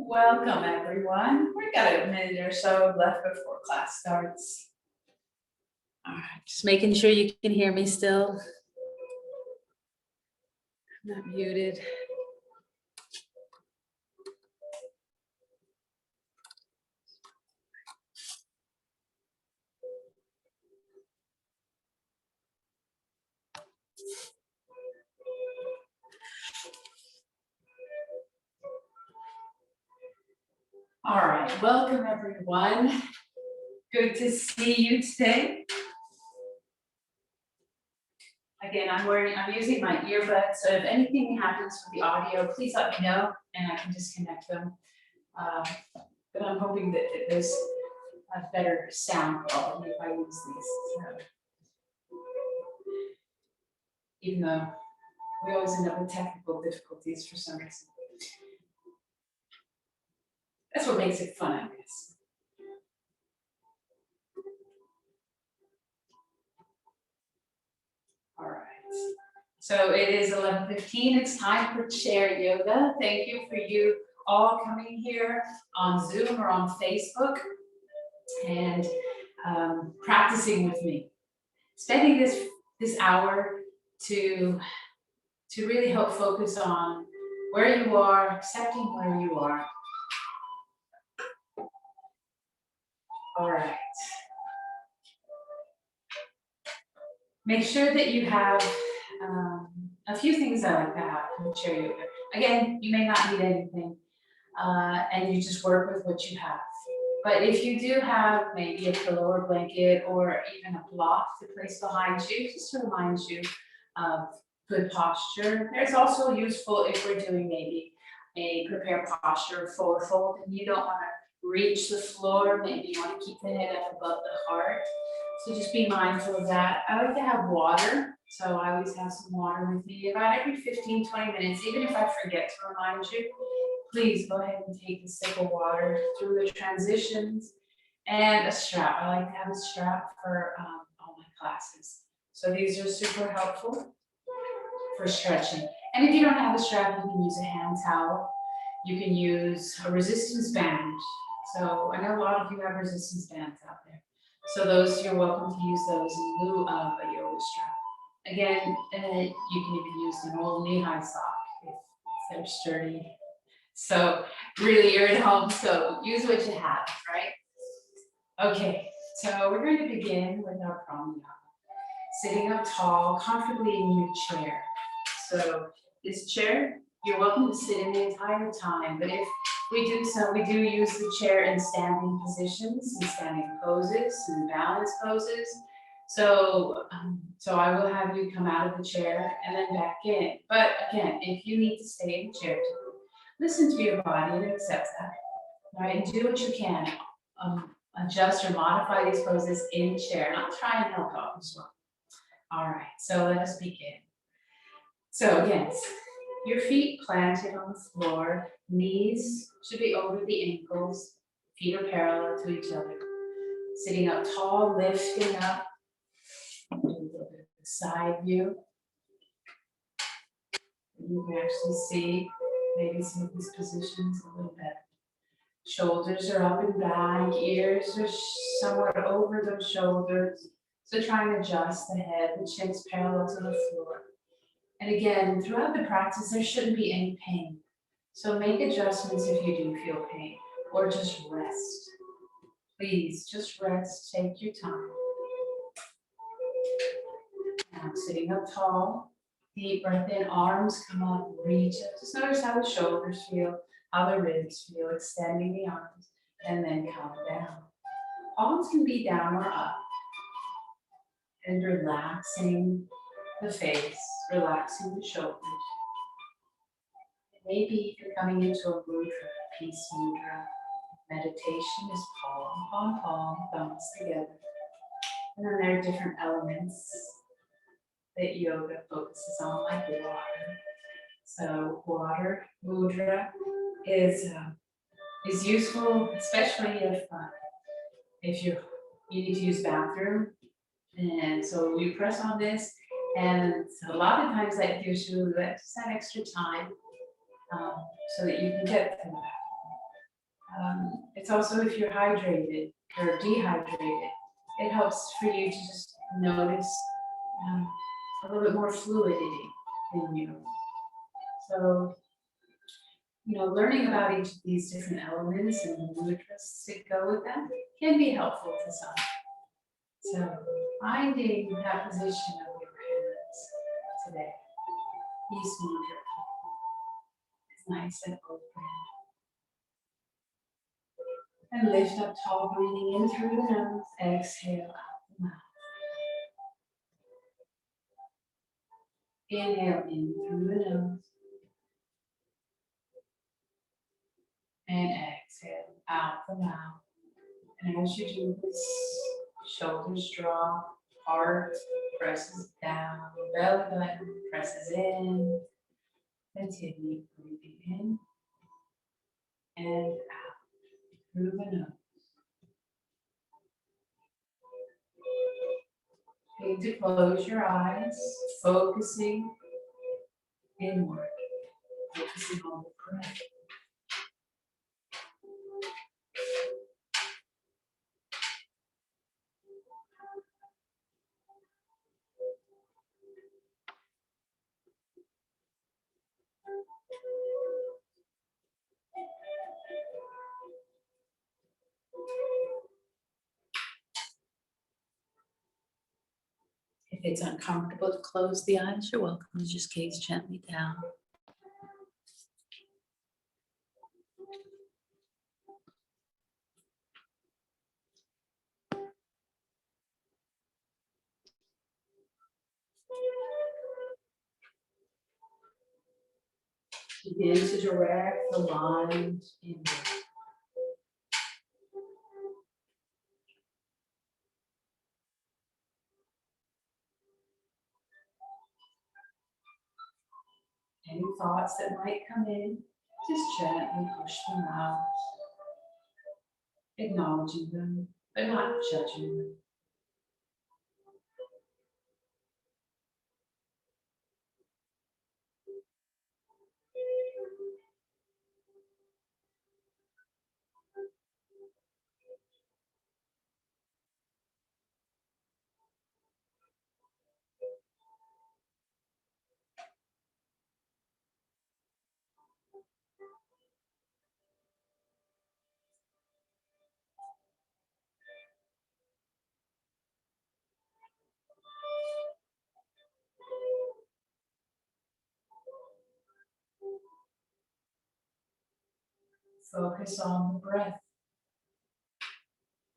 Welcome everyone. We got a minute or so left before class starts. All right, just making sure you can hear me still. I'm not muted. All right, welcome everyone. Good to see you today. Again, I'm using my earbuds, so if anything happens with the audio, please let me know and I can disconnect them. But I'm hoping that there's a better sound quality if I use these. So, even though we always end up with technical difficulties for some reason. That's what makes it fun, I guess. All right. So it is 11:15. It's time for chair yoga. Thank you for you all coming here on Zoom or on Facebook and practicing with me. Spending this hour to really help focus on where you are, accepting where you are. All right. Make sure that you have a few things I like to have in chair yoga. Again, you may not need anything, and you just work with what you have. But if you do have maybe a pillow or blanket or even a block to place behind you, just to remind you of good posture. There's also useful if we're doing maybe a prepared posture forward fold and you don't want to reach the floor, maybe you want to keep the head up above the heart. So just be mindful of that. I like to have water, so I always have some water with me about every 15, 20 minutes, even if I forget to remind you. Please go ahead and take a sip of water through the transitions and a strap. I like to have a strap for all my classes. So these are super helpful for stretching. And if you don't have a strap, you can use a hand towel. You can use a resistance band. So I know a lot of you have resistance bands out there. So those, you're welcome to use those in lieu of a yoga strap. Again, you can even use an old knee-high sock if they're sturdy. So really, you're at home, so use what you have, right? Okay, so we're going to begin with our pranayama. Sitting up tall, comfortably in your chair. So this chair, you're welcome to sit in the entire time, but if we do use the chair in standing positions, in standing poses, and balance poses. So I will have you come out of the chair and then back in. But again, if you need to stay in the chair, listen to your body and accept that, right? And do what you can. Adjust or modify these poses in chair. And I'll try and help out as well. All right, so let us begin. So again, your feet planted on the floor, knees should be over the ankles, feet are parallel to each other. Sitting up tall, lifting up, do a little bit of the side view. You can actually see maybe some of these positions a little better. Shoulders are up and back, ears are somewhat over those shoulders. So try and adjust the head, the chin's parallel to the floor. And again, throughout the practice, there shouldn't be any pain. So make adjustments if you do feel pain, or just rest. Please, just rest, take your time. Now, sitting up tall, deep breath in, arms come up, reach up. Just notice how the shoulders feel, how the ribs feel, extending the arms, and then come down. Palms can be down or up. And relaxing the face, relaxing the shoulders. Maybe you're coming into a mudra, peace mudra. Meditation is palm on palm, thumbs together. And then there are different elements that yoga focuses on, like water. So water mudra is useful, especially if you need to use bathroom. And so you press on this, and a lot of times that gives you that extra time so that you can get to the bathroom. It's also if you're hydrated or dehydrated, it helps for you to just notice a little bit more fluidity in you. So, learning about each of these different elements and the nutrients that go with them can be helpful to some. So, finding that position of your hands today, peace mudra, is nice and open. And lift up tall, breathing in through the nose, exhale out the mouth. Inhale in through the nose, and exhale out the mouth. And as you do this, shoulders drop, heart presses down, belly button presses in. Continue breathing in and out through the nose. Begin to close your eyes, focusing inward, focusing on the breath. If it's uncomfortable to close the eyes, you're welcome to just gaze gently down. Begin to direct the mind inward. Any thoughts that might come in, just gently push them out, acknowledging them, but not judging them. Focus on the breath.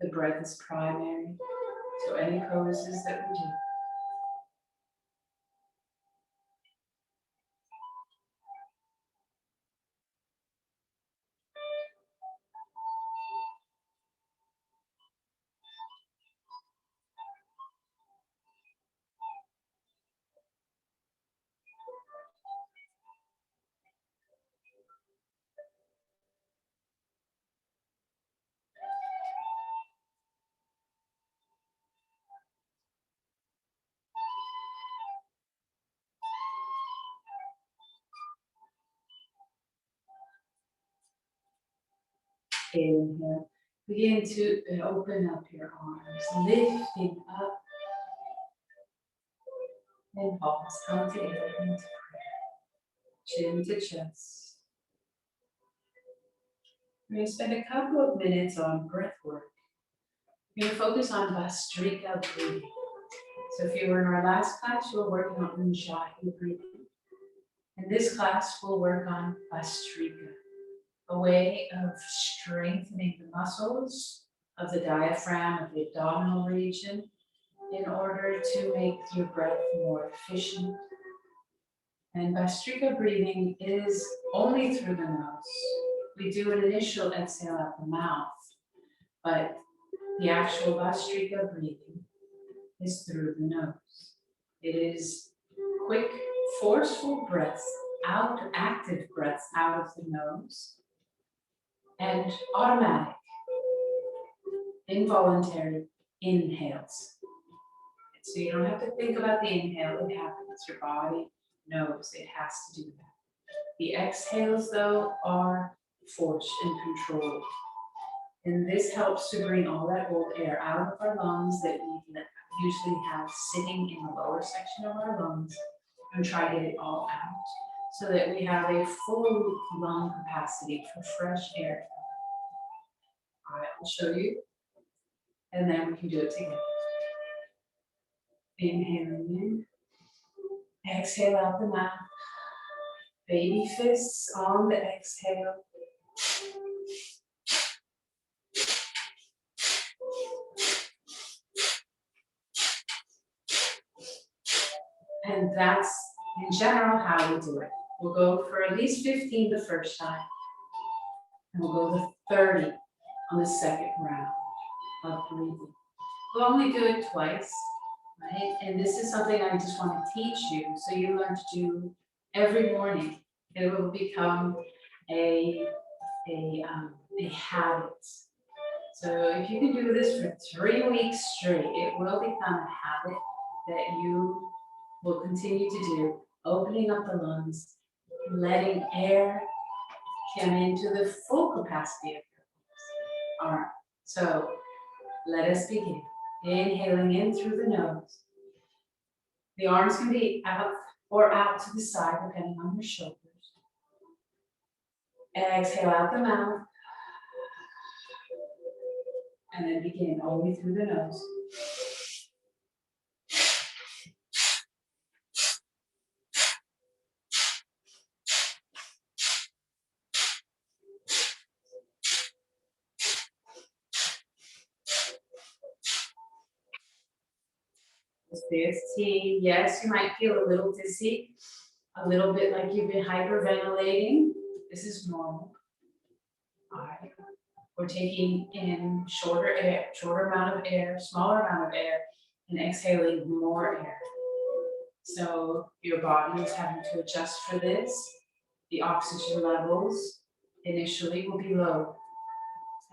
The breath is primary to any poses that we do. Inhale. Begin to open up your arms, lifting up and pause. Come together into prayer. Chin to chest. We're going to spend a couple of minutes on breath work. We're going to focus on Vastrika breathing. So if you were in our last class, you were working on Ujjayi breathing. In this class, we'll work on Vastrika, a way of strengthening the muscles of the diaphragm, of the abdominal region, in order to make your breath more efficient. And Vastrika breathing is only through the nose. We do an initial exhale out the mouth, but the actual Vastrika breathing is through the nose. It is quick, forceful breaths out, active breaths out of the nose, and automatic, involuntary inhales. So you don't have to think about the inhale, it happens. Your body knows it has to do that. The exhales, though, are forced and controlled. And this helps to bring all that old air out of our lungs that we usually have sitting in the lower section of our lungs, and try to get it all out so that we have a full lung capacity for fresh air. All right, I'll show you, and then we can do it together. Inhaling in, exhale out the mouth. Baby fists on the exhale. And that's, in general, how we do it. We'll go for at least 15 the first time, and we'll go to 30 on the second round of breathing. We'll only do it twice, right? And this is something I just want to teach you, so you learn to do every morning. It will become a habit. So if you can do this for 3 weeks straight, it will become a habit that you will continue to do, opening up the lungs, letting air come into the full capacity of your lungs. All right, so let us begin. Inhaling in through the nose. The arms can be out or out to the side, depending on your shoulders. Exhale out the mouth. And then begin only through the nose. This tea, yes, you might feel a little dizzy, a little bit like you've been hyperventilating. This is normal. All right. We're taking in shorter amount of air, smaller amount of air, and exhaling more air. So your body is having to adjust for this. The oxygen levels initially will be low.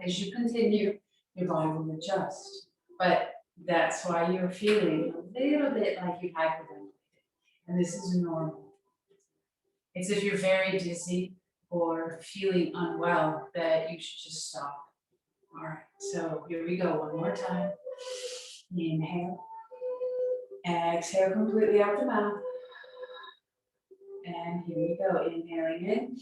As you continue, your body will adjust. But that's why you're feeling a little bit like you've hyperventilated. And this is normal. It's if you're very dizzy or feeling unwell that you should just stop. All right, so here we go, one more time. Inhale. Exhale completely out the mouth. And here we go, inhaling in.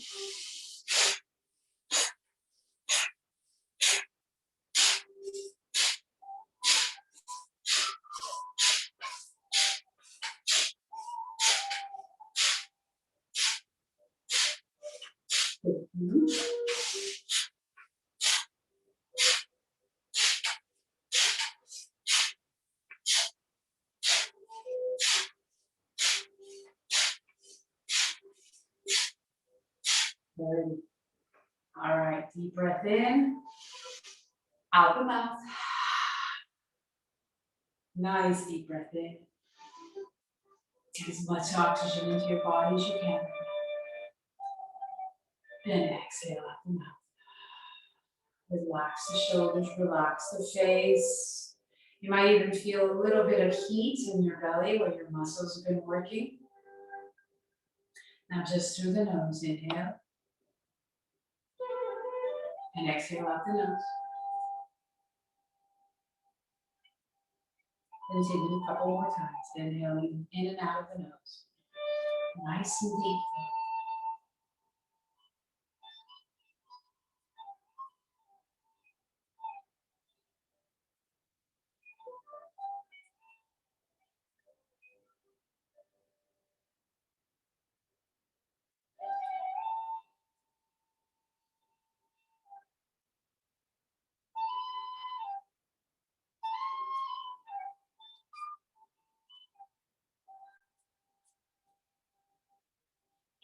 Good. All right, deep breath in, out the mouth. Nice deep breath in. Get as much oxygen into your body as you can. And exhale out the mouth. Relax the shoulders, relax the face. You might even feel a little bit of heat in your belly where your muscles have been working. Now just through the nose, inhale. And exhale out the nose. Continue a couple more times, inhaling in and out of the nose. Nice and deep.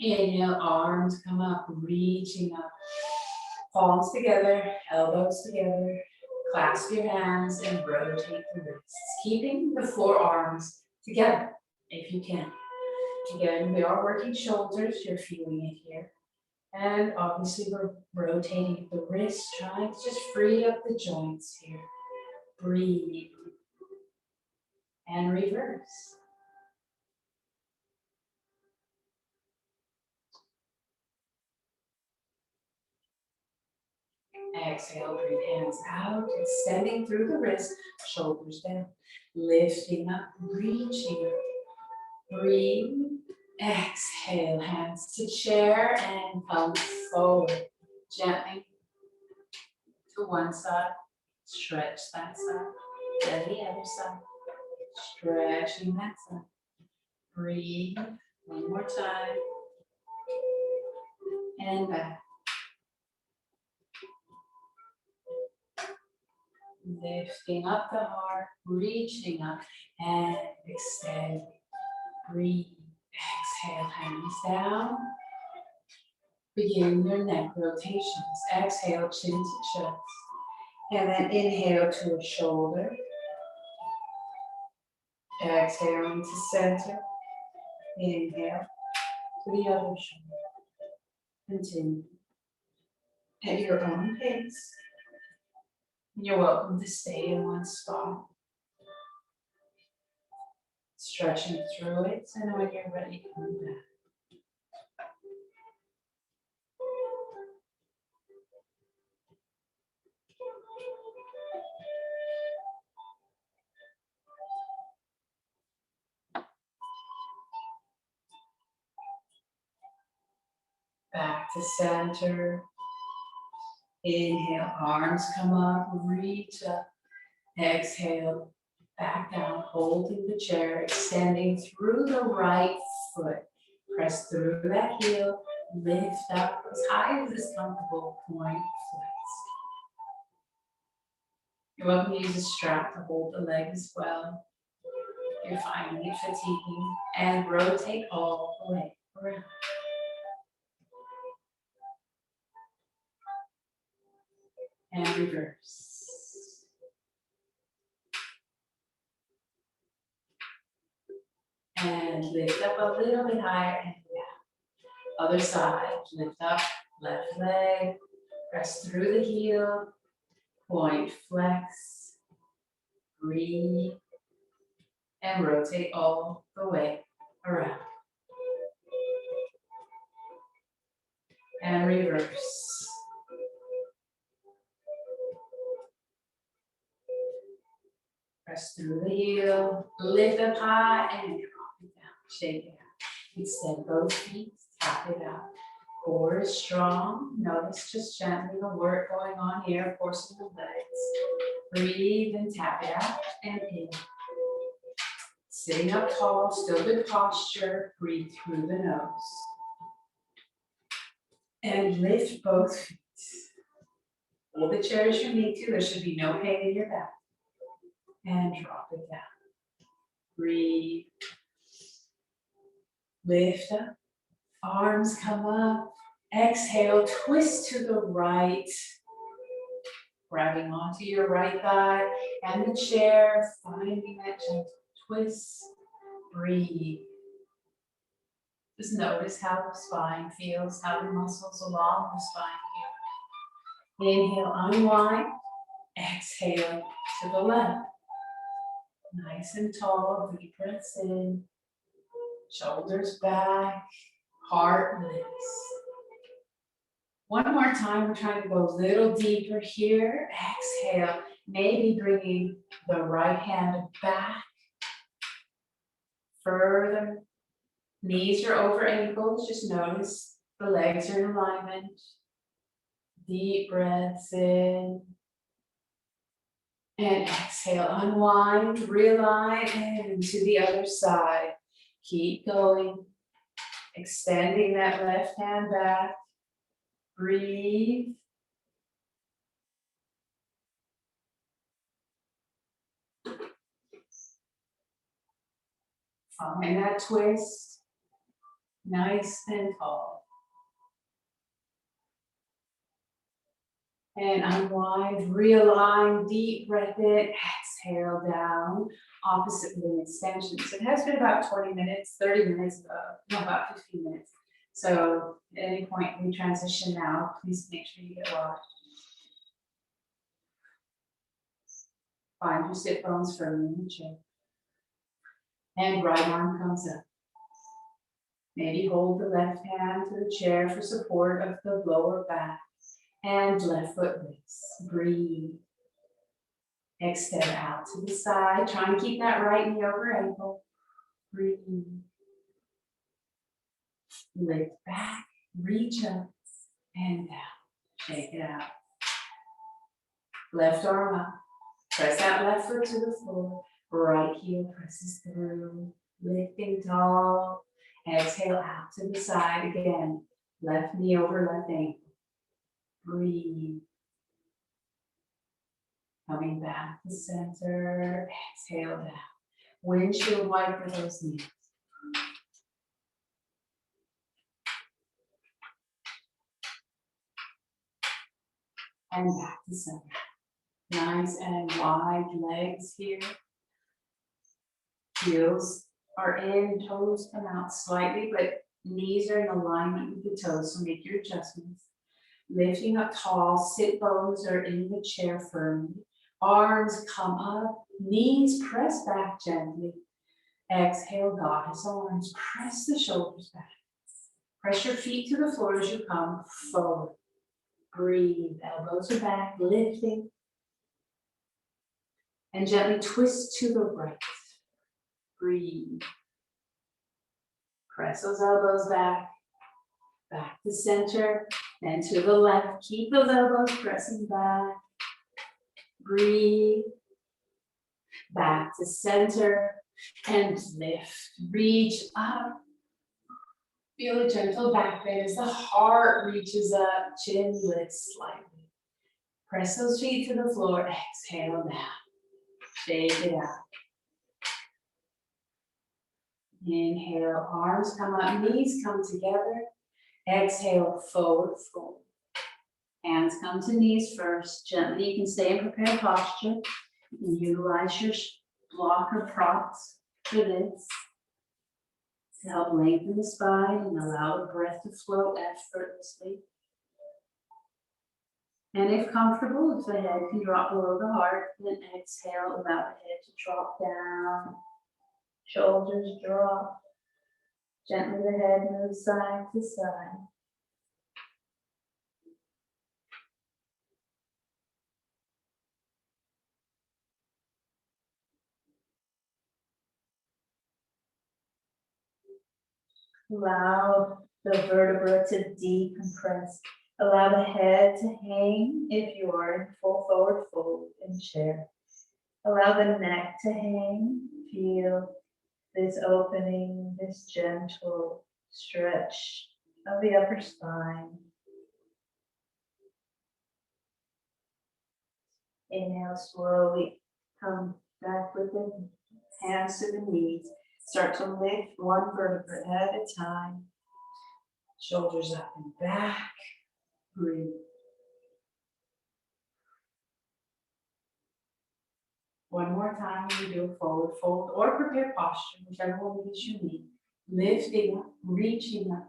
Inhale, arms come up, reaching up. Palms together, elbows together. Clasp your hands and rotate the wrists, keeping the forearms together if you can. Again, we are working shoulders, you're feeling it here. And obviously we're rotating the wrists, trying to just free up the joints here. Breathe. And reverse. Exhale, bring hands out, extending through the wrist, shoulders down, lifting up, reaching up. Breathe. Exhale, hands to chair and come forward. Gently to one side, stretch that side, then the other side, stretching that side. Breathe, one more time, and back. Lifting up the heart, reaching up and extending. Breathe, exhale, hands down. Begin your neck rotations. Exhale, chin to chest. And then inhale to a shoulder. Exhale into center. Inhale to the other shoulder. Continue at your own pace. You're welcome to stay in one spot. Stretching through it, and when you're ready, come back. Back to center. Inhale, arms come up, reach up. Exhale, back down, holding the chair, extending through the right foot. Press through that heel, lift up as high as is comfortable, point, flex. You're welcome to use a strap to hold the leg as well. You're finding it fatiguing, and rotate all the way around. And reverse. And lift up a little bit higher and down. Other side, lift up, left leg, press through the heel, point, flex, breathe, and rotate all the way around. And reverse. Press through the heel, lift up high and drop it down. Shake it out. Extend both feet, tap it out. Core is strong. Notice just gently the work going on here, forcing the legs. Breathe and tap it out and in. Sitting up tall, still good posture. Breathe through the nose. And lift both feet. Hold the chair as you need to. There should be no pain in your back. And drop it down. Breathe. Lift up. Arms come up. Exhale, twist to the right. Grabbing onto your right thigh and the chair, finding that gentle twist. Breathe. Just notice how the spine feels, how the muscles along the spine feel. Inhale, unwind. Exhale to the left. Nice and tall, deep breaths in. Shoulders back, heart lifts. One more time, we're trying to go a little deeper here. Exhale, maybe bringing the right hand back further. Knees are over ankles, just notice the legs are in alignment. Deep breaths in. And exhale, unwind, realign, and to the other side. Keep going. Extending that left hand back. Breathe. Find that twist. Nice and tall. And unwind, realign, deep breath in, exhale down, opposite leg extensions. It has been about 20 minutes, 30 minutes, about 15 minutes. So at any point we transition now, please make sure you get washed. Find your sit bones firmly in the chair. And right arm comes up. Maybe hold the left hand to the chair for support of the lower back. And left foot lifts. Breathe. Extend out to the side. Try and keep that right knee over ankle. Breathe. Lift back. Reach up and down. Shake it out. Left arm up. Press that left foot to the floor. Right heel presses through. Lifting tall. Exhale out to the side again. Left knee over left ankle. Breathe. Coming back to center. Exhale down. Windshield wiper those knees. And back to center. Nice and wide legs here. Heels are in, toes come out slightly, but knees are in alignment with the toes, so make your adjustments. Lifting up tall, sit bones are in the chair firmly. Arms come up, knees press back gently. Exhale, goddess arms, press the shoulders back. Press your feet to the floor as you come forward. Breathe, elbows are back, lifting. And gently twist to the right. Breathe. Press those elbows back. Back to center, then to the left. Keep those elbows pressing back. Breathe. Back to center and lift. Reach up. Feel a gentle back bend as the heart reaches up, chin lifts slightly. Press those feet to the floor. Exhale down. Shake it out. Inhale, arms come up, knees come together. Exhale, forward fold. Hands come to knees first. Gently, you can stay in prepared posture. You can utilize your block or props for this to help lengthen the spine and allow the breath to flow effortlessly. And if comfortable, if the head can drop below the heart, then exhale, allow the head to drop down. Shoulders drop. Gently the head moves side to side. Allow the vertebra to decompress. Allow the head to hang if you are in full forward fold in chair. Allow the neck to hang. Feel this opening, this gentle stretch of the upper spine. Inhale, slowly come back with the hands to the knees. Start to lift one vertebra at a time. Shoulders up and back. Breathe. One more time, we do a forward fold or prepare posture, whichever one it is you need. Lifting up, reaching up.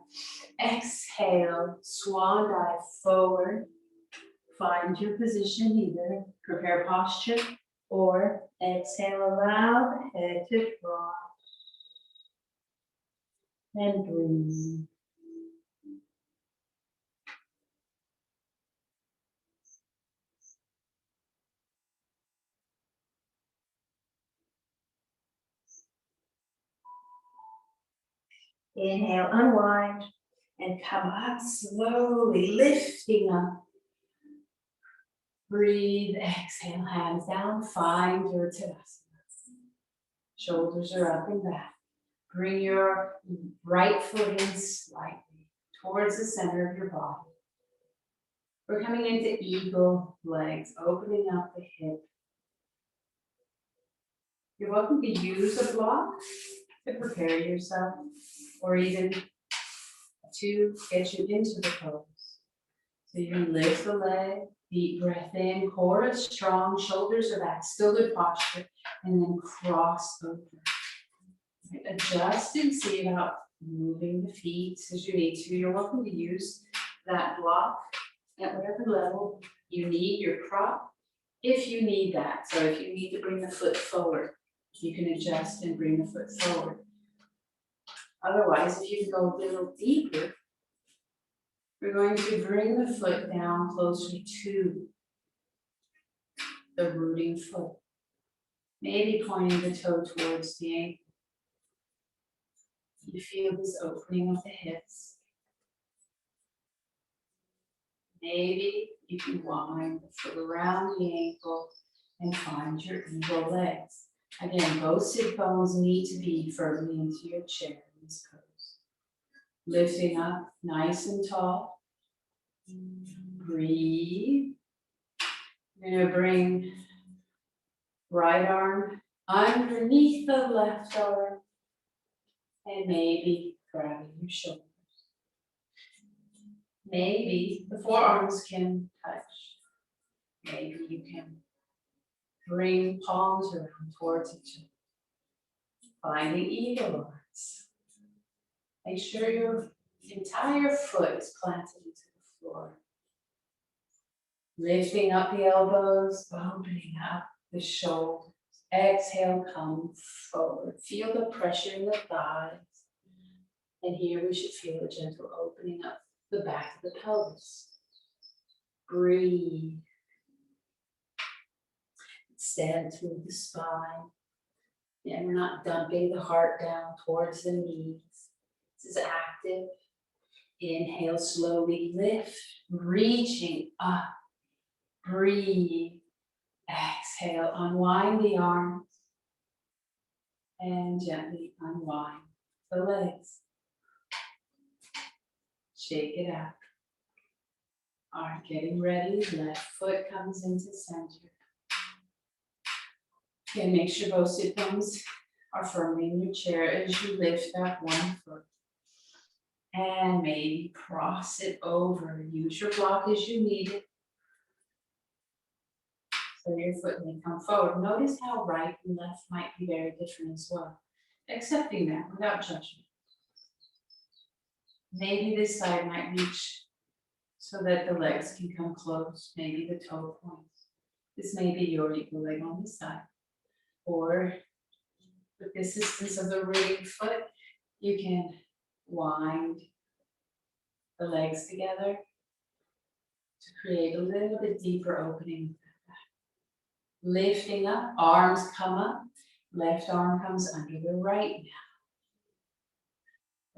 Exhale, swan dive forward. Find your position, either prepare posture or exhale, allow the head to drop. And breathe. Inhale, unwind, and come up slowly, lifting up. Breathe, exhale, hands down, find your Tadasana. Shoulders are up and back. Bring your right foot in slightly towards the center of your body. We're coming into eagle legs, opening up the hip. You're welcome to use a block to prepare yourself, or even to get you into the pose. So you can lift the leg, deep breath in, core is strong, shoulders are back, still good posture, and then cross over. Adjust and see about moving the feet as you need to. You're welcome to use that block at whatever level you need, your prop, if you need that. So if you need to bring the foot forward, you can adjust and bring the foot forward. Otherwise, if you can go a little deeper, We're going to bring the foot down closer to the rooting foot. Maybe pointing the toe towards the ankle. You feel this opening of the hips. Maybe you can wind the foot around the ankle and find your eagle legs. Again, both sit bones need to be firmly into your chair in this pose. Lifting up nice and tall. Breathe. You're going to bring right arm underneath the left arm and maybe grabbing your shoulders. Maybe the forearms can touch. Maybe you can bring palms around towards each other. Finding eagle arms. Make sure your entire foot is planted into the floor. Lifting up the elbows, opening up the shoulders. Exhale, come forward. Feel the pressure in the thighs. And here we should feel a gentle opening up the back of the pelvis. Breathe. Extend through the spine. And we're not dumping the heart down towards the knees. This is active. Inhale, slowly lift, reaching up. Breathe. Exhale, unwind the arms. And gently unwind the legs. Shake it out. All right, getting ready. Left foot comes into center. Again, make sure both sit bones are firmly in your chair as you lift up one foot. And maybe cross it over. Use your block as you need it. So your foot may come forward. Notice how right and left might be very different as well. Accepting that without judgment. Maybe this side might reach so that the legs can come close. Maybe the toe points. This may be your equal leg on this side. Or with the assistance of the rooting foot, you can wind the legs together to create a little bit deeper opening. Lifting up, arms come up, left arm comes under the right now.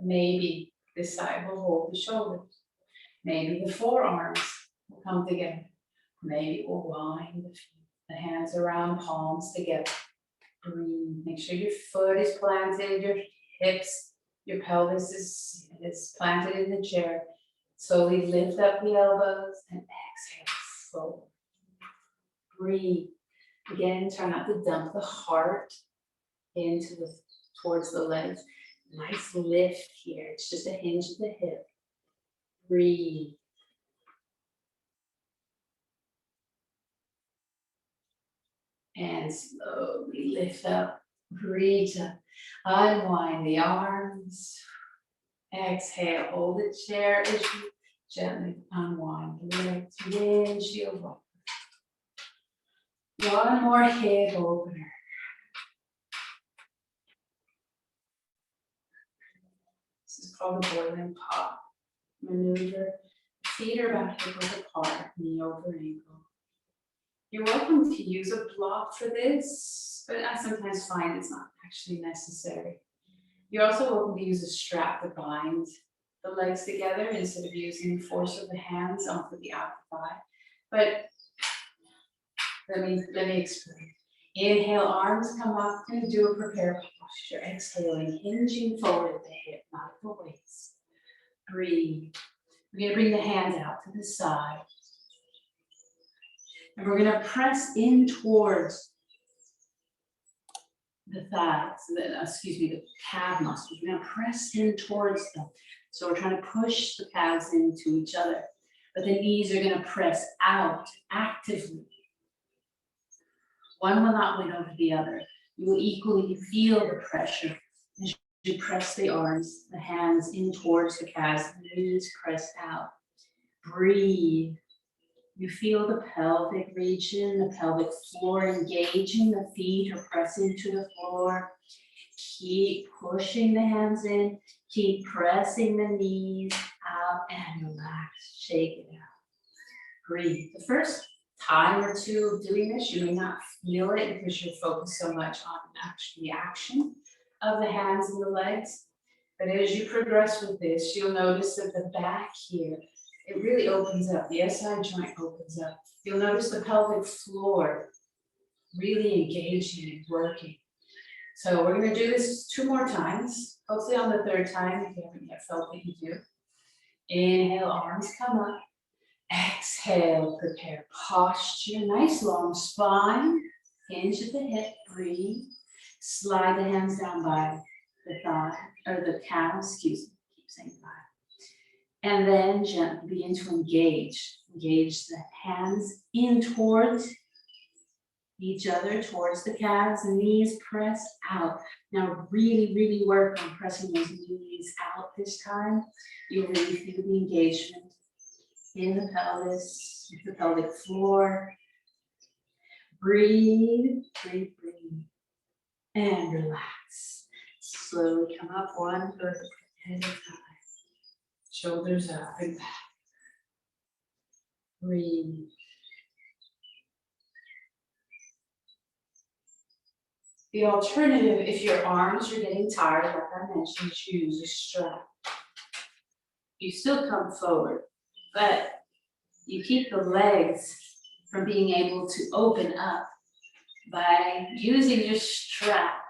Maybe this side will hold the shoulders. Maybe the forearms will come together. Maybe we'll wind the hands around, palms together. Breathe. Make sure your foot is planted, your hips, your pelvis is planted in the chair. Slowly lift up the elbows and exhale forward. Breathe. Again, try not to dump the heart towards the legs. Nice lift here. It's just a hinge of the hip. Breathe. And slowly lift up. Breathe up. Unwind the arms. Exhale. Hold the chair as you gently unwind the legs. Windshield walk. One more hip opener. This is called the boiling pot maneuver. Feet are about hip width apart, knee over ankle. You're welcome to use a block for this, but I sometimes find it's not actually necessary. You're also welcome to use a strap to bind the legs together instead of using the force of the hands onto the outer thigh. But let me explain. Inhale, arms come up, and do a prepare posture. Exhaling, hinging forward at the hip, not at the waist. Breathe. We're going to bring the hands out to the side. And we're going to press in towards the thighs, the calf muscles. We're going to press in towards them. So we're trying to push the calves into each other. But the knees are going to press out actively. One will not win over the other. You will equally feel the pressure as you press the arms, the hands in towards the calves, the knees press out. Breathe. You feel the pelvic region, the pelvic floor engaging, the feet are pressing to the floor. Keep pushing the hands in, keep pressing the knees out and relax, shake it out. Breathe. The first time or two of doing this, you may not feel it because you're focused so much on the action of the hands and the legs. But as you progress with this, you'll notice that the back here, it really opens up. The SI joint opens up. You'll notice the pelvic floor really engaging and working. So we're going to do this 2 more times. Hopefully on the 3rd time, if you haven't yet felt that you do. Inhale, arms come up. Exhale, prepare posture. Nice long spine. Hinge at the hip. Breathe. Slide the hands down by the thigh, or the calf, excuse me. Keep saying thigh. And then gently begin to engage. Engage the hands in towards each other, towards the calves and knees, press out. Now really, really work on pressing those knees out this time. You'll really feel the engagement in the pelvis, the pelvic floor. Breathe, breathe, breathe. And relax. Slowly come up one vertebrae at a time. Shoulders up and back. Breathe. The alternative, if your arms are getting tired, like I mentioned, use a strap. You still come forward, but you keep the legs from being able to open up by using your strap,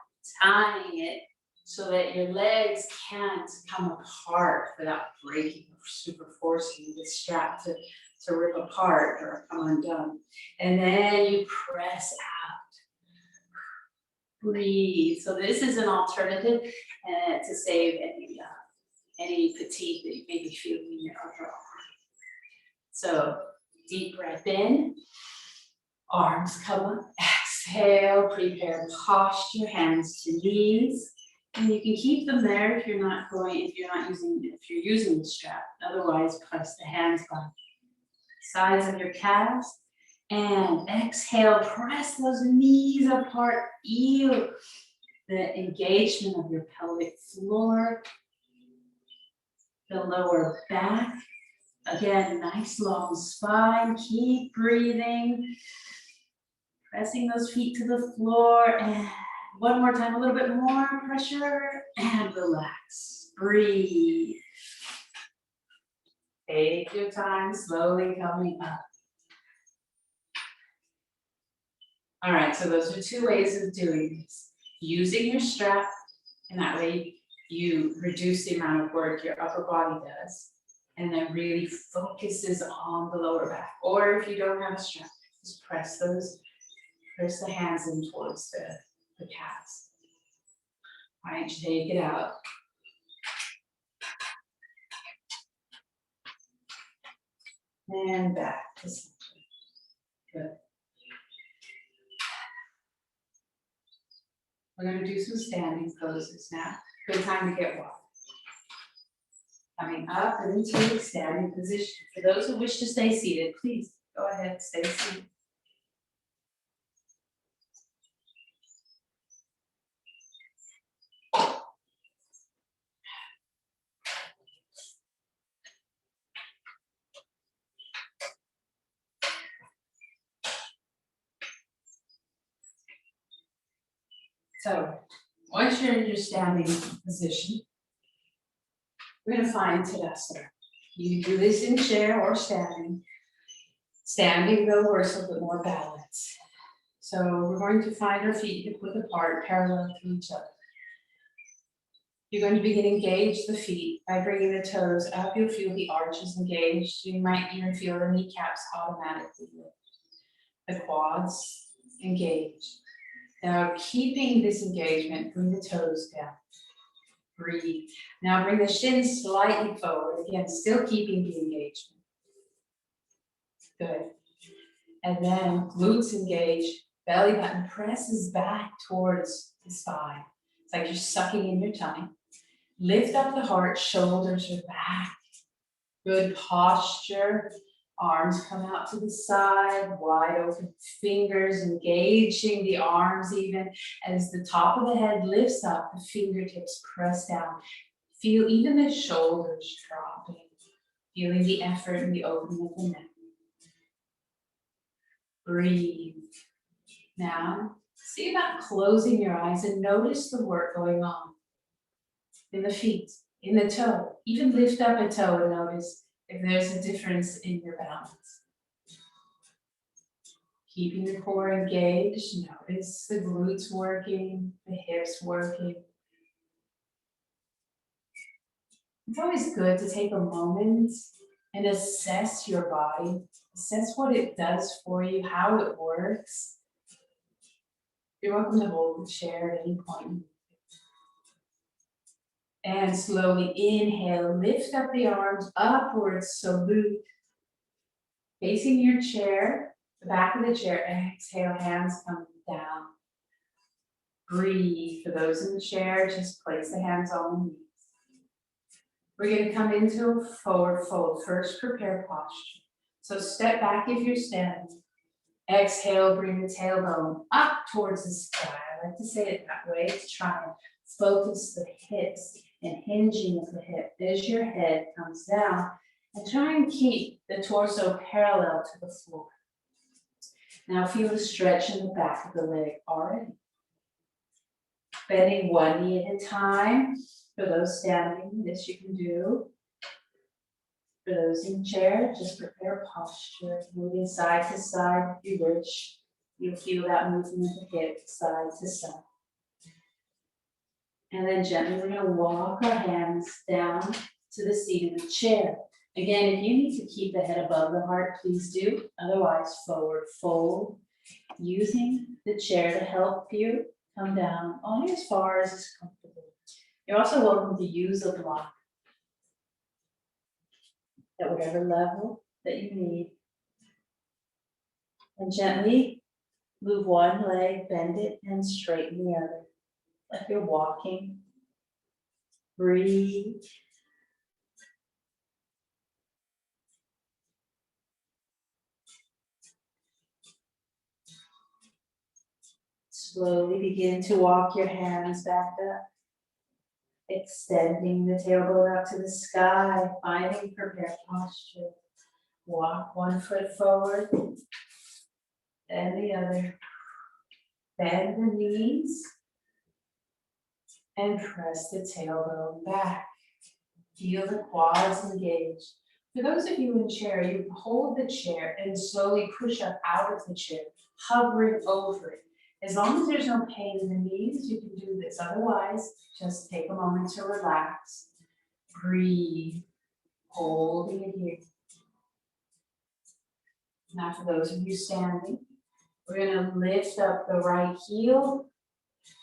tying it so that your legs can't come apart without breaking or super forcing the strap to rip apart or come undone. And then you press out. Breathe. So this is an alternative to save any fatigue that you may be feeling in your upper arm. So deep breath in, arms come up, exhale, prepare posture, hands to knees. And you can keep them there if you're using the strap. Otherwise, press the hands by sides of your calves. And exhale, press those knees apart. Feel the engagement of your pelvic floor, the lower back. Again, nice long spine. Keep breathing. Pressing those feet to the floor. And one more time, a little bit more pressure. And relax. Breathe. Take your time, slowly coming up. All right, so those are 2 ways of doing this. Using your strap, and that way you reduce the amount of work your upper body does, and then really focuses on the lower back. Or if you don't have a strap, just press the hands in towards the calves. All right, take it out. And back to center. Good. We're going to do some standing poses now. Good time to get water. Coming up into the standing position. For those who wish to stay seated, please go ahead, stay seated. So once you're in your standing position, we're going to find Tadasana. You can do this in chair or standing. Standing, though, we're a little bit more balanced. So we're going to find our feet hip width apart, parallel to each other. You're going to begin to engage the feet by bringing the toes up. You'll feel the arches engaged. You might even feel the kneecaps automatically lift. The quads engaged. Now, keeping this engagement, bring the toes down. Breathe. Now, bring the shins slightly forward. Again, still keeping the engagement. Good. And then glutes engage. Belly button presses back towards the spine. It's like you're sucking in your tummy. Lift up the heart. Shoulders are back. Good posture. Arms come out to the side, wide open fingers, engaging the arms even as the top of the head lifts up, the fingertips press down. Feel even the shoulders dropping, feeling the effort and the opening of the neck. Breathe. Now, see about closing your eyes and notice the work going on in the feet, in the toe. Even lift up a toe and notice if there's a difference in your balance. Keeping the core engaged, notice the glutes working, the hips working. It's always good to take a moment and assess your body, assess what it does for you, how it works. You're welcome to hold the chair at any point. And slowly inhale, lift up the arms upwards, salute. Facing your chair, the back of the chair, exhale, hands come down. Breathe. For those in the chair, just place the hands on the knees. We're going to come into a forward fold. First, prepare posture. So step back if you're standing. Exhale, bring the tailbone up towards the sky. I like to say it that way to try and focus the hips and hinging of the hip as your head comes down. And try and keep the torso parallel to the floor. Now feel the stretch in the back of the leg already. Bending one knee at a time. For those standing, this you can do. For those in chair, just prepare posture, moving side to side if you wish. You'll feel that movement of the hip side to side. And then gently we're going to walk our hands down to the seat of the chair. Again, if you need to keep the head above the heart, please do. Otherwise, forward fold, using the chair to help you come down only as far as is comfortable. You're also welcome to use a block at whatever level that you need. And gently move one leg, bend it, and straighten the other. Like you're walking. Breathe. Slowly begin to walk your hands back up. Extending the tailbone up to the sky, finding prepared posture. Walk one foot forward, then the other. Bend the knees and press the tailbone back. Feel the quads engaged. For those of you in chair, you hold the chair and slowly push up out of the chair, hovering over it. As long as there's no pain in the knees, you can do this. Otherwise, just take a moment to relax. Breathe, holding it here. Now for those of you standing, we're going to lift up the right heel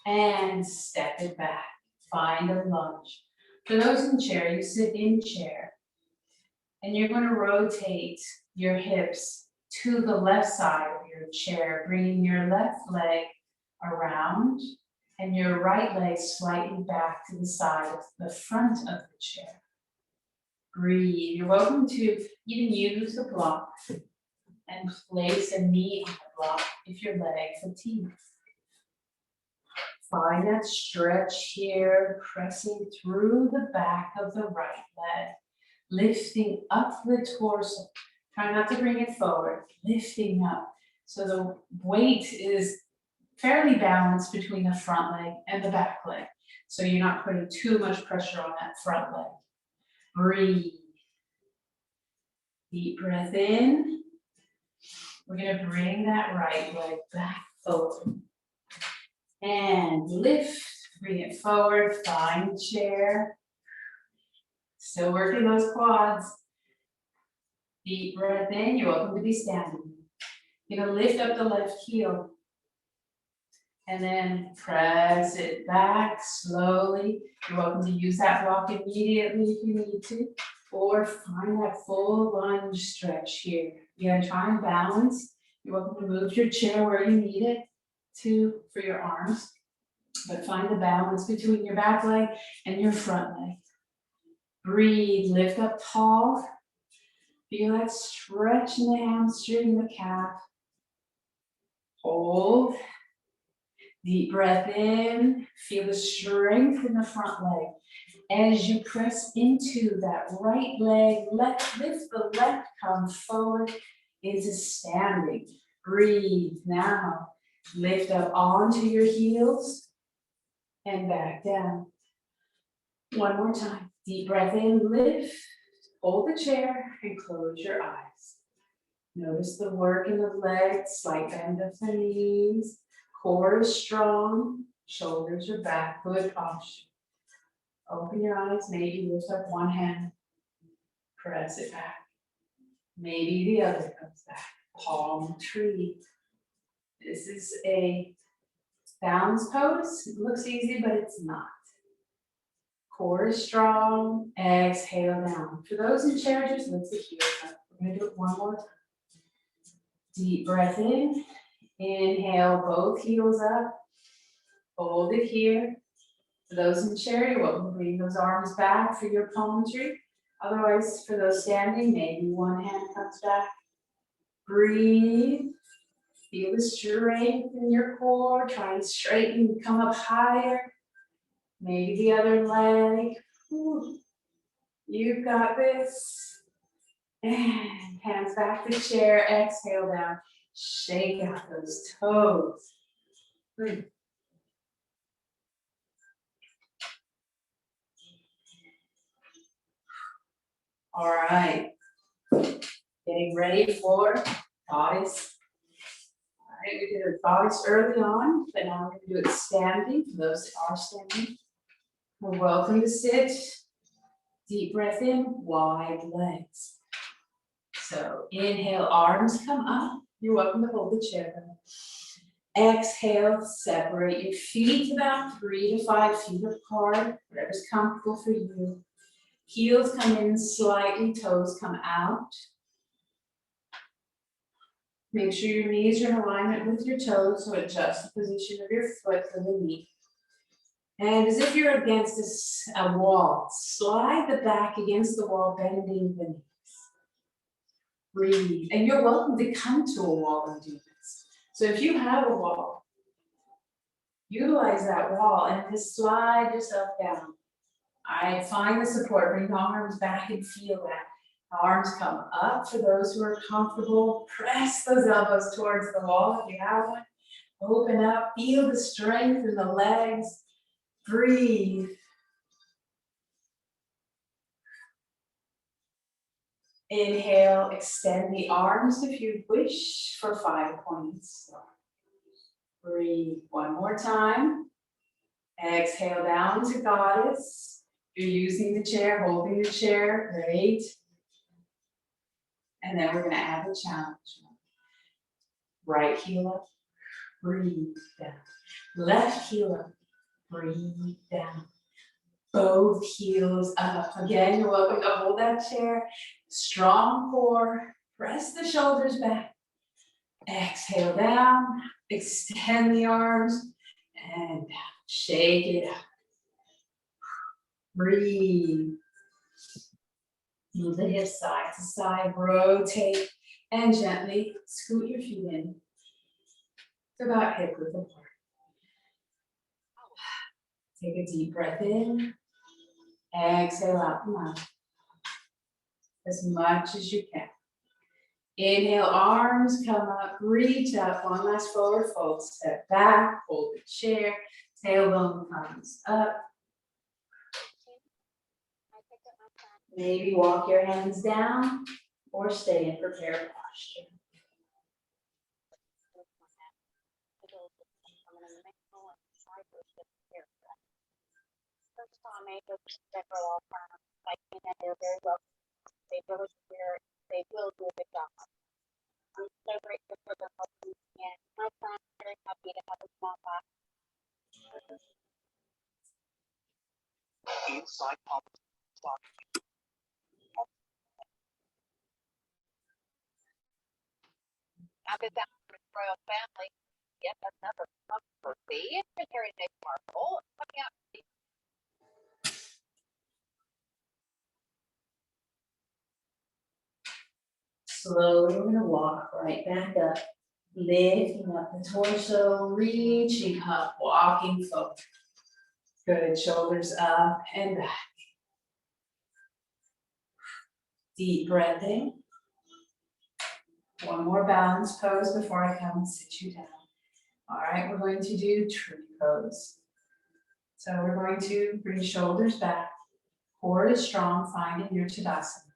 and step it back. Find a lunge. For those in chair, you sit in chair and you're going to rotate your hips to the left side of your chair, bringing your left leg around and your right leg slightly back to the side of the front of the chair. Breathe. You're welcome to even use the block and place a knee on the block if your leg fatigues. Find that stretch here, pressing through the back of the right leg, lifting up the torso. Try not to bring it forward, lifting up. So the weight is fairly balanced between the front leg and the back leg. So you're not putting too much pressure on that front leg. Breathe. Deep breath in. We're going to bring that right leg back forward. And lift, bring it forward, find chair. Still working those quads. Deep breath in, you're welcome to be standing. You're gonna lift up the left heel. And then press it back slowly. You're welcome to use that block immediately if you need to. Or find that full lunge stretch here. You're gonna try and balance. You're welcome to move your chair where you need it for your arms, but find the balance between your back leg and your front leg. Breathe, lift up tall, Feel that stretch in the hamstring, the calf. Hold. Deep breath in. Feel the strength in the front leg. As you press into that right leg, lift the left, come forward into standing. Breathe now. Lift up onto your heels and back down. One more time. Deep breath in, lift, hold the chair, and close your eyes. Notice the work in the legs, slight bend of the knees. Core is strong, shoulders are back, good posture. Open your eyes, maybe lift up one hand, press it back. Maybe the other comes back, palm tree. This is a balance pose. It looks easy, but it's not. Core is strong, exhale down. For those in chair, just lift the heels up. We're gonna do it one more time. Deep breath in, inhale, both heels up. Hold it here. For those in chair, you're welcome to bring those arms back for your palm tree. Otherwise, for those standing, maybe one hand comes back. Breathe. Feel the strength in your core. Try and straighten, come up higher. Maybe the other leg. Whew. You've got this. And hands back to chair. Exhale down. Shake out those toes. All right. Getting ready for bodies. All right, we did our bodies early on, but now we're going to do it standing. For those that are standing, we're welcome to sit. Deep breath in, wide legs. So inhale, arms come up. You're welcome to hold the chair. Exhale, separate your feet about 3 to 5 feet apart, whatever's comfortable for you. Heels come in slightly, toes come out. Make sure your knees are in alignment with your toes, so adjust the position of your foot for the knee. And as if you're against a wall, slide the back against the wall, bending the knees. Breathe, and you're welcome to come to a wall and do this. So if you have a wall, utilize that wall and just slide yourself down. All right, find the support, bring the arms back and feel that. Arms come up for those who are comfortable. Press those elbows towards the wall if you have one. Open up, feel the strength in the legs. Breathe. Inhale, extend the arms if you wish for 5 points. Breathe one more time. Exhale down to goddess. You're using the chair, holding the chair, great. And then we're gonna add the challenge. Right heel up, breathe down. Left heel up, breathe down. Both heels up. Again, you're welcome to hold that chair. Strong core, press the shoulders back. Exhale down, extend the arms, and shake it out. Breathe. Move the hips side to side, rotate, and gently scoot your feet in to about hip width apart. Take a deep breath in, exhale out the mouth as much as you can. Inhale, arms come up, reach up, one last forward fold, step back, hold the chair, tailbone comes up. Maybe walk your hands down or stay in prepared posture. They will do a good job. I'm so grateful for their help, and my son is very happy to have a small class. Inside pop. After that, royal family, yet another controversy. Secretary Nick Markle coming out. Slowly, we're gonna walk right back up, lifting up the torso, reaching up, walking forward. Good, shoulders up and back. Deep breath in. One more balance pose before I come and sit you down. All right, we're going to do tree pose. So we're going to bring shoulders back, core is strong, finding your Tadasana.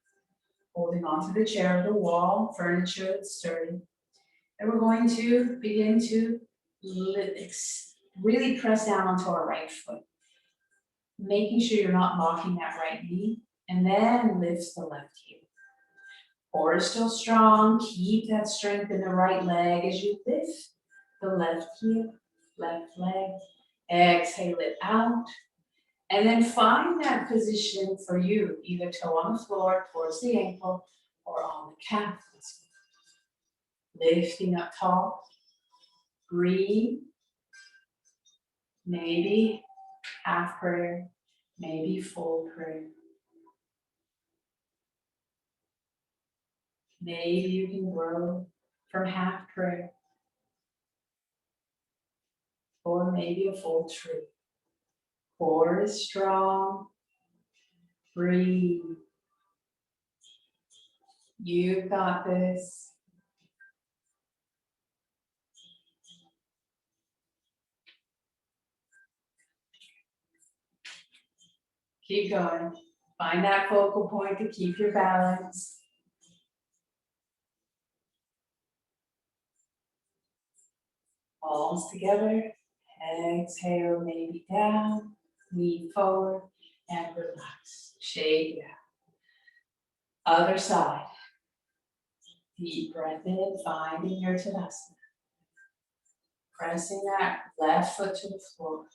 Holding onto the chair, the wall, furniture that's sturdy. And we're going to begin to really press down onto our right foot. Making sure you're not locking that right knee, and then lift the left heel. Core is still strong, keep that strength in the right leg as you lift the left heel, left leg. Exhale it out. And then find that position for you, either toe on the floor towards the ankle or on the calf. Lifting up tall. Breathe. Maybe half prayer, maybe full prayer. Maybe you can grow from half prayer, or maybe a full tree. Core is strong. Breathe. You've got this. Keep going. Find that focal point to keep your balance. Palms together. Exhale, maybe down. Lean forward and relax. Shake it out. Other side. Deep breath in, finding your Tadasana. Pressing that left foot to the floor.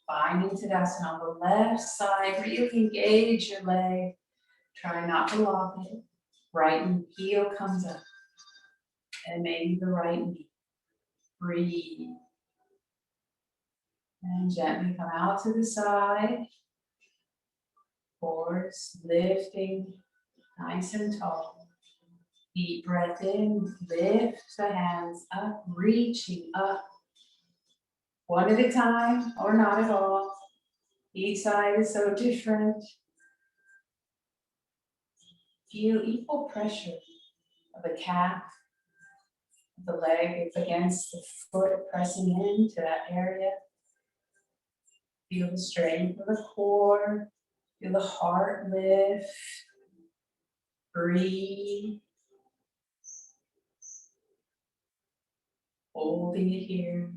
Finding Tadasana on the left side. Really engage your leg. Try not to lock it. Right heel comes up. And maybe the right knee. Breathe. And gently come out to the side. Force, lifting, nice and tall. Deep breath in, lift the hands up, reaching up. One at a time or not at all. Each side is so different. Feel equal pressure of the calf, the leg against the foot, pressing into that area. Feel the strength of the core. Feel the heart lift. Breathe. Holding it here.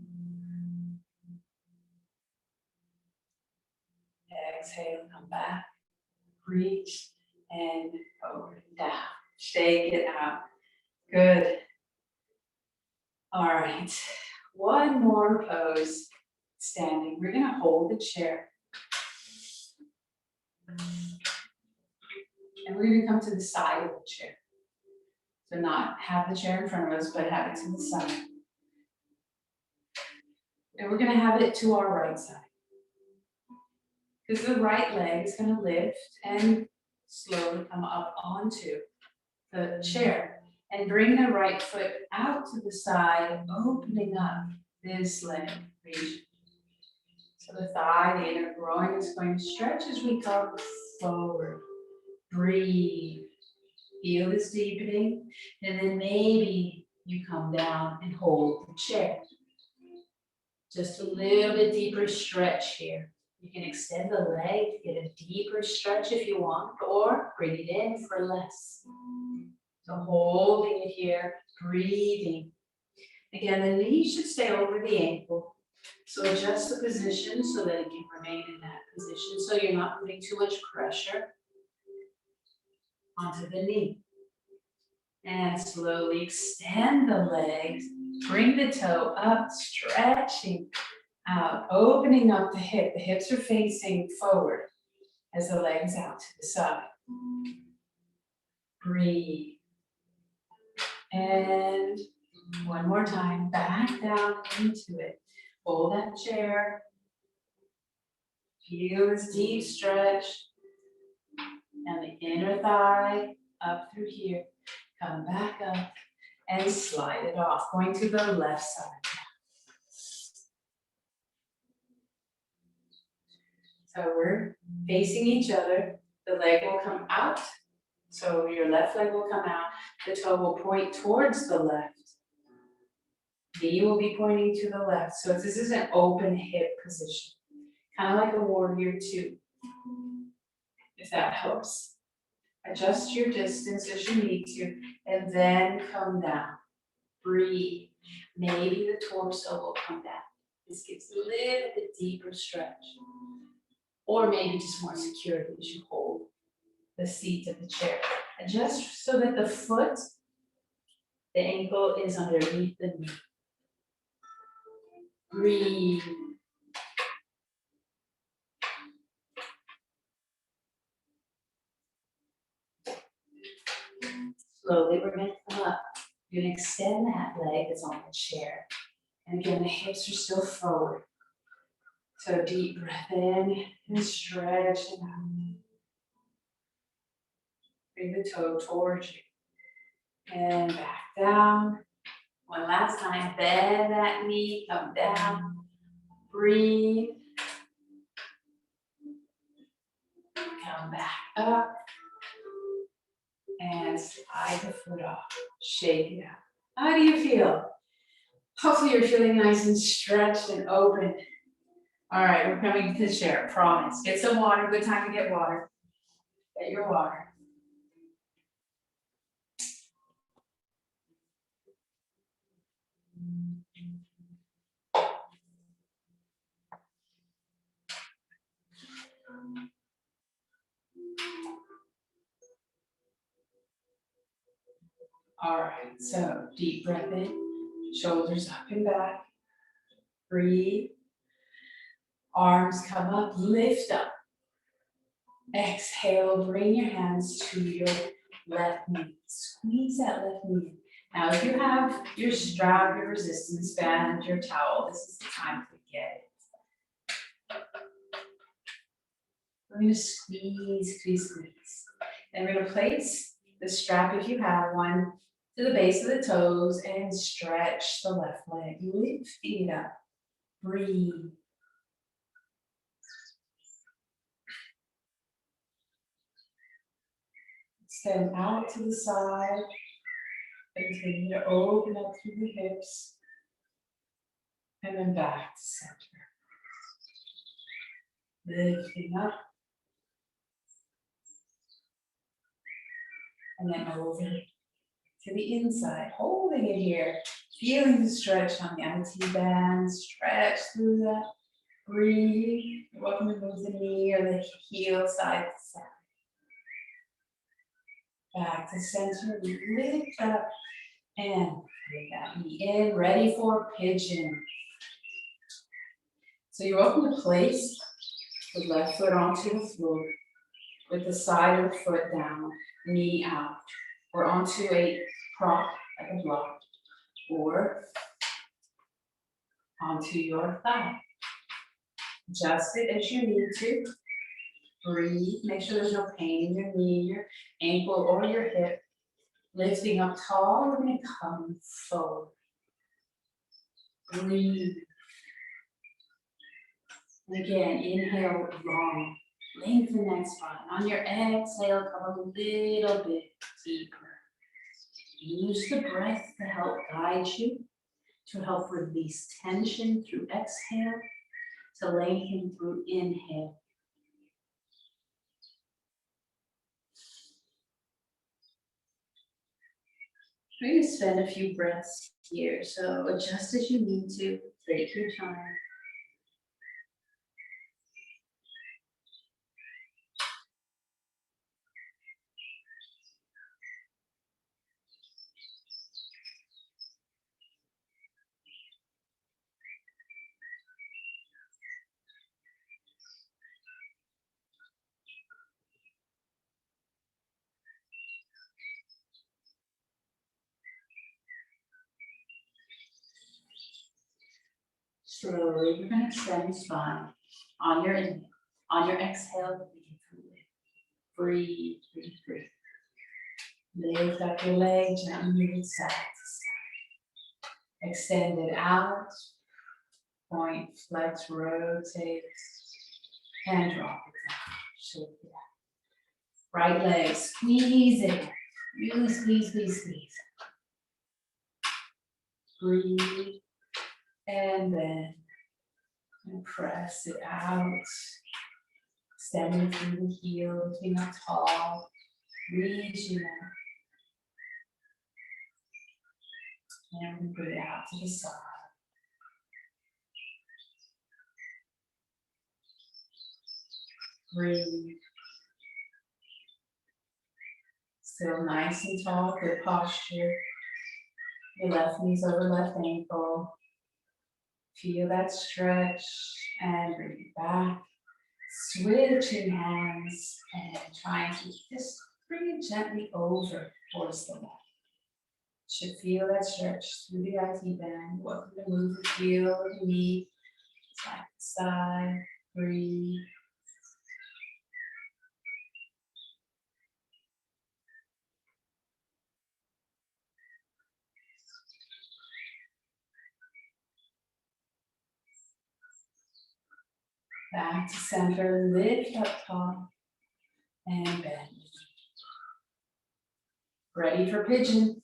Exhale, come back. Reach and over and down. Shake it out. Good. All right. One more pose. Standing. We're going to hold the chair. And we're going to come to the side of the chair. So not have the chair in front of us, but have it to the side. And we're going to have it to our right side. Because the right leg is going to lift and slowly come up onto the chair. And bring the right foot out to the side, opening up this leg region. So the thigh, the inner groin is going to stretch as we come forward. Breathe. Feel this deepening. And then maybe you come down and hold the chair. Just a little bit deeper stretch here. You can extend the leg, get a deeper stretch if you want, or bring it in for less. So holding it here, breathing. Again, the knee should stay over the ankle. So adjust the position so that it can remain in that position so you're not putting too much pressure onto the knee. And slowly extend the legs, bring the toe up, stretching out, opening up the hip. The hips are facing forward as the legs out to the side. Breathe. And one more time, back down into it. Hold that chair. Feel this deep stretch. And the inner thigh up through here. come back up, and slide it off, going to the left side. So we're facing each other, the leg will come out, so your left leg will come out, the toe will point towards the left. Knee will be pointing to the left, so this is an open hip position, kind of like a warrior two, if that helps. Adjust your distance as you need to, and then come down. Breathe. Maybe the torso will come down. This gives a little bit deeper stretch. Or maybe just more security as you hold the seat of the chair. Adjust so that the foot, the ankle is underneath the knee. Breathe. Slowly, we're going to come up. You're going to extend that leg that's on the chair. And again, the hips are still forward. So deep breath in and stretch it out. Bring the toe towards you. And back down. One last time. Bend that knee, come down. Breathe. Come back up. And slide the foot off. Shake it out. How do you feel? Hopefully you're feeling nice and stretched and open. All right, we're coming to the chair, promise. Get some water, good time to get water. Get your water. All right, so deep breath in, shoulders up and back. Breathe. Arms come up, lift up. Exhale, bring your hands to your left knee. Squeeze that left knee. Now, if you have your strap, your resistance band, your towel, this is the time to get it. We're going to squeeze, squeeze, squeeze. Then we're going to place the strap, if you have one, to the base of the toes and stretch the left leg. Lifting it up. Breathe. Extend out to the side. Continue to open up through the hips. And then back to center. Lifting up. And then over to the inside, holding it here. Feeling the stretch on the IT band. Stretch through that. Breathe. You're welcome to move the knee or the heel side to side. Back to center, lift up and bring that knee in, ready for pigeon. So you're welcome to place the left foot onto the floor with the side of the foot down, knee out, or onto a prop like a block, or onto your thigh. Adjust it as you need to. Breathe, make sure there's no pain in your knee, your ankle, or your hip. Lifting up tall, we're going to come forward. Breathe. And again, inhale long, lengthen that spine. On your exhale, come a little bit deeper. Use the breath to help guide you, to help release tension through exhale, to lengthen through inhale. We're going to spend a few breaths here, so adjust as you need to, take your time. Slowly, you're going to extend the spine on your inhale. On your exhale, begin to lift. Breathe, breathe, breathe. Lift up your leg, gently move it side to side. Extend it out. Point, flex, rotate, and drop it down. Shake it out. Right leg, squeeze it. Really squeeze, squeeze, squeeze. Breathe, and then press it out. Extending through the heel, lifting up tall, reaching out. And we put it out to the side. Breathe. Still nice and tall, good posture. Your left knee's over left ankle. Feel that stretch and bring it back. Switching hands and trying to just bring it gently over towards the left. Should feel that stretch through the IT band. Welcome to move the heel of the knee, side to side. Breathe. Back to center, lift up tall, and bend. Ready for pigeon.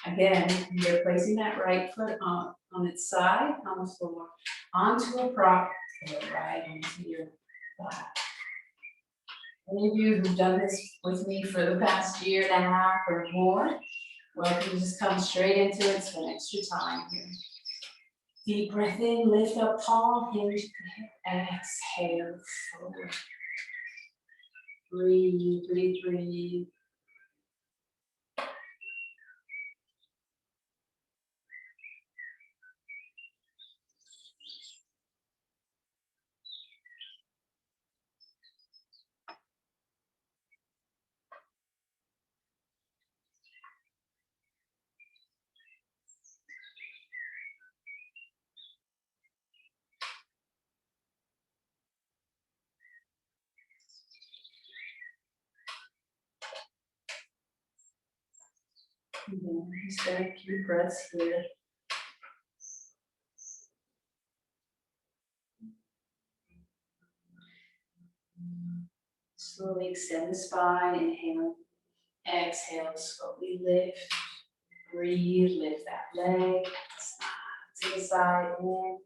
Again, you're placing that right foot on its side, on the floor, onto a prop, or right onto your thigh. Any of you who've done this with me for the past year and a half or more, welcome to just come straight into it, spend extra time here. Deep breath in, lift up tall, hinge the hip, exhale, forward. Breathe, breathe, breathe. And then just take a few breaths here. Slowly extend the spine, inhale, exhale, slowly lift, breathe, lift that leg, to the side, in,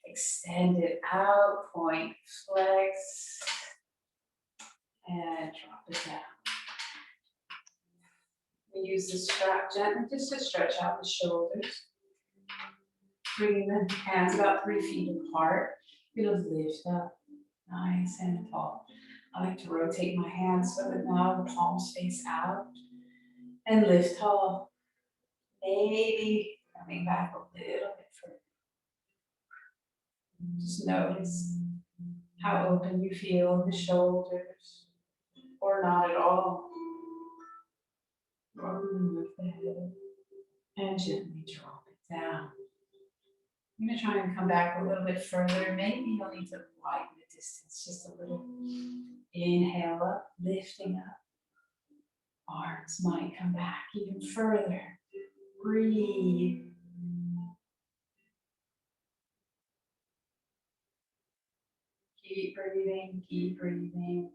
extend it out, point, flex, and drop it down. We use the strap gently just to stretch out the shoulders. Bringing the hands about 3 feet apart. You're gonna lift up, nice and tall. I like to rotate my hands so that now the palms face out. And lift tall. Maybe coming back a little bit further. Just notice how open you feel in the shoulders, or not at all. Or move the head and gently drop it down. I'm going to try and come back a little bit further. Maybe you'll need to widen the distance just a little. Inhale up, lifting up. Arms might come back even further. Breathe. Keep breathing, keep breathing.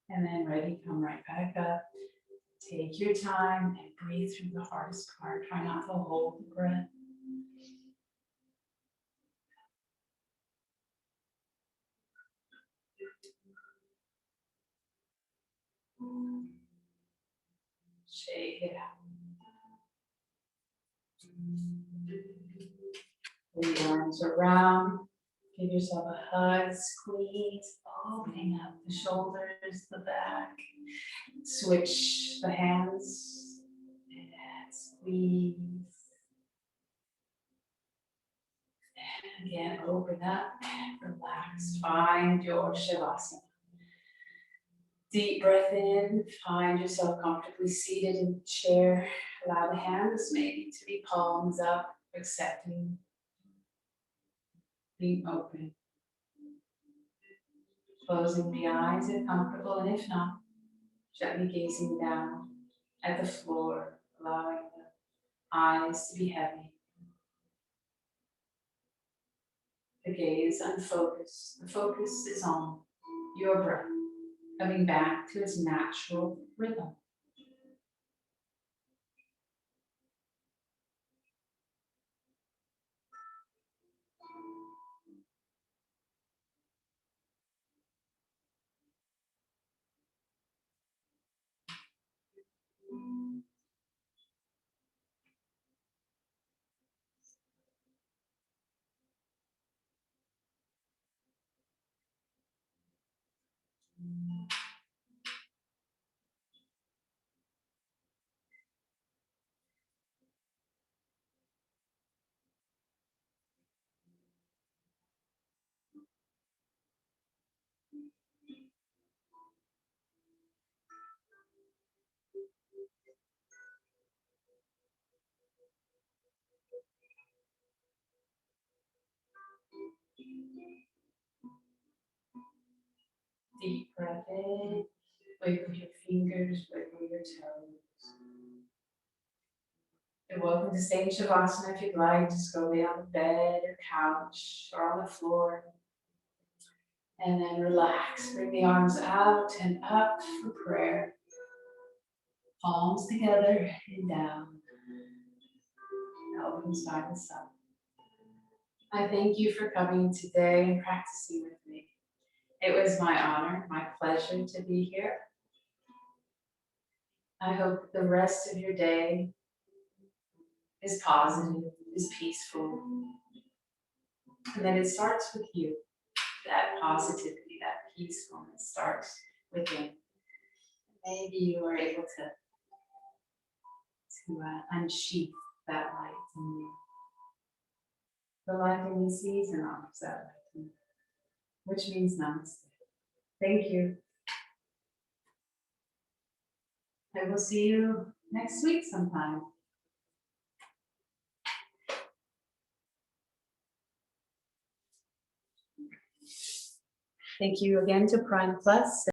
And then ready, come right back up. Take your time and breathe through the hardest part. Try not to hold the breath. Shake it out. Bring the arms around. Give yourself a hug, squeeze, opening up the shoulders, the back. Switch the hands and squeeze. And again, open up and relax. Find your Shavasana. Deep breath in, find yourself comfortably seated in the chair. Allow the hands maybe to be palms up, accepting, being open. Closing the eyes if comfortable, and if not, gently gazing down at the floor, allowing the eyes to be heavy. The gaze unfocused. The focus is on your breath, coming back to its natural rhythm. Deep breath in, wiggle your fingers, wiggle your toes. You're welcome to stay in Shavasana if you'd like. Just go lay on the bed or couch or on the floor. And then relax. Bring the arms out and up for prayer. Palms together and down. Elbows by the side. I thank you for coming today and practicing with me. It was my honor, my pleasure to be here. I hope the rest of your day is positive, is peaceful, and that it starts with you. That positivity, that peacefulness starts within. Maybe you are able to unsheath that light in you. The light in the season offers that light in you, which means namaste. Thank you. I will see you next week sometime. Thank you again to Primeplus.